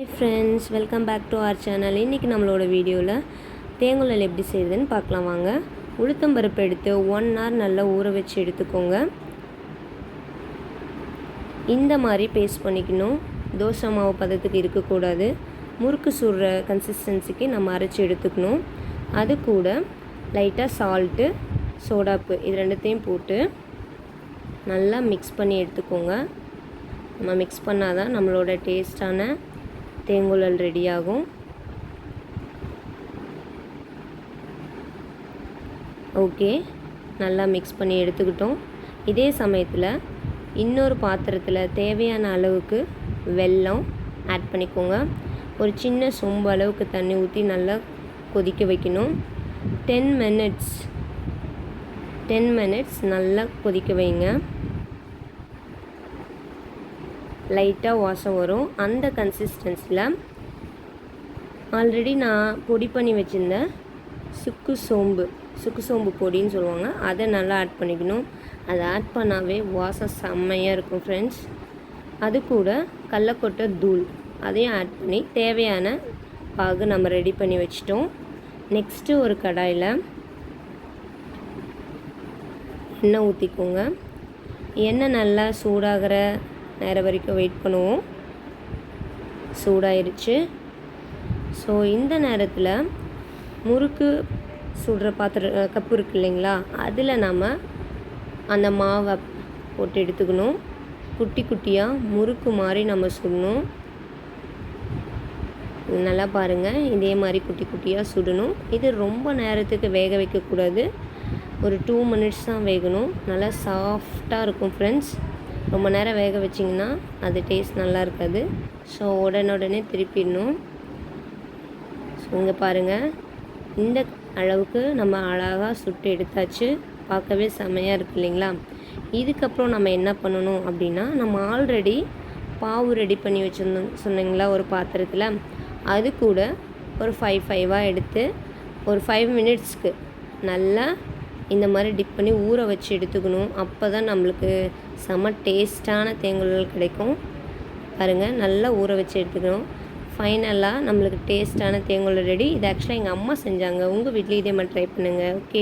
Friends, welcome back to our channel. இன்றைக்கி நம்மளோட வீடியோவில் தேங்குழல் எப்படி செய்யுதுன்னு பார்க்கலாம் வாங்க. உளுத்தம்பருப்பு எடுத்து 1 hour நல்லா ஊற வச்சு எடுத்துக்கோங்க. இந்த மாதிரி பேஸ்ட் பண்ணிக்கணும். தோசை மாவு பதத்துக்கு இருக்கக்கூடாது. முறுக்கு சுடுற கன்சிஸ்டன்சிக்கு நம்ம அரைச்சி எடுத்துக்கணும். அது கூட லைட்டாக சால்ட்டு, சோடாப்பு இது ரெண்டுத்தையும் போட்டு நல்லா மிக்ஸ் பண்ணி எடுத்துக்கோங்க. நம்ம மிக்ஸ் பண்ணால் தான் நம்மளோட டேஸ்டான தேங்குழல் ரெடி ஆகும். ஓகே, நல்லா மிக்ஸ் பண்ணி எடுத்துக்கிட்டோம். இதே சமயத்தில் இன்னொரு பாத்திரத்தில் தேவையான அளவுக்கு வெல்லம் ஆட் பண்ணிக்கோங்க. ஒரு சின்ன சொம்பு அளவுக்கு தண்ணி ஊற்றி நல்லா கொதிக்க வைக்கணும். 10 minutes நல்லா கொதிக்க வைங்க. லைட்டாக வாசம் வரும். அந்த கன்சிஸ்டன்சியில் ஆல்ரெடி நான் பொடி பண்ணி வச்சுருந்த சுக்கு சோம்பு பொடின்னு சொல்லுவாங்க, அதை நல்லா ஆட் பண்ணிக்கணும். அதை ஆட் பண்ணாவே வாசம் செம்மையாக இருக்கும் ஃப்ரெண்ட்ஸ். அது கூட கடலக்கொட்டை தூள் அதையும் ஆட் பண்ணி தேவையான பாகு நம்ம ரெடி பண்ணி வச்சிட்டோம். நெக்ஸ்ட்டு ஒரு கடாயில் எண்ணெய் ஊற்றிக்கோங்க. எண்ணெய் நல்லா சூடாகிற நேரம் வரைக்கும் வெயிட் பண்ணுவோம். சூடாயிருச்சு. ஸோ இந்த நேரத்தில் முறுக்கு சுடுற கப்பு இருக்கு இல்லைங்களா, அதில் நம்ம அந்த மாவை போட்டு எடுத்துக்கணும். குட்டி குட்டியாக முறுக்கு மாதிரி நம்ம சுடணும். நல்லா பாருங்கள், இதே மாதிரி குட்டி குட்டியாக சுடணும். இது ரொம்ப நேரத்துக்கு வேக வைக்கக்கூடாது. ஒரு 2 minutes தான் வேகணும். நல்லா சாஃப்டாக இருக்கும் ஃப்ரெண்ட்ஸ். ரொம்ப நேரம் வேக வச்சிங்கன்னா அது டேஸ்ட் நல்லா இருக்காது. ஸோ உடனே திருப்பிடணும். ஸோ இங்கே பாருங்கள், இந்த அளவுக்கு நம்ம அழகாக சுட்டு எடுத்தாச்சு. பார்க்கவே செம்மையாக இருக்குது இல்லைங்களா. இதுக்கப்புறம் நம்ம என்ன பண்ணணும் அப்படின்னா, நம்ம ஆல்ரெடி பாவு ரெடி பண்ணி வச்சுருந்தோம் சொன்னீங்களா ஒரு பாத்திரத்தில், அது கூட ஒரு 5 எடுத்து ஒரு 5 minutesக்கு நல்லா இந்த மாதிரி டிப் பண்ணி ஊற வச்சு எடுத்துக்கணும். அப்போ தான் நம்மளுக்கு செம்ம டேஸ்டான தேங்குழல் கிடைக்கும். பாருங்கள், நல்லா ஊற வச்சு எடுத்துக்கணும். ஃபைனலாக நம்மளுக்கு டேஸ்டான தேங்குழல் ரெடி. இது ஆக்சுவலாக எங்கள் அம்மா செஞ்சாங்க. உங்கள் வீட்லேயும் இதே மாதிரி ட்ரை பண்ணுங்கள். ஓகே.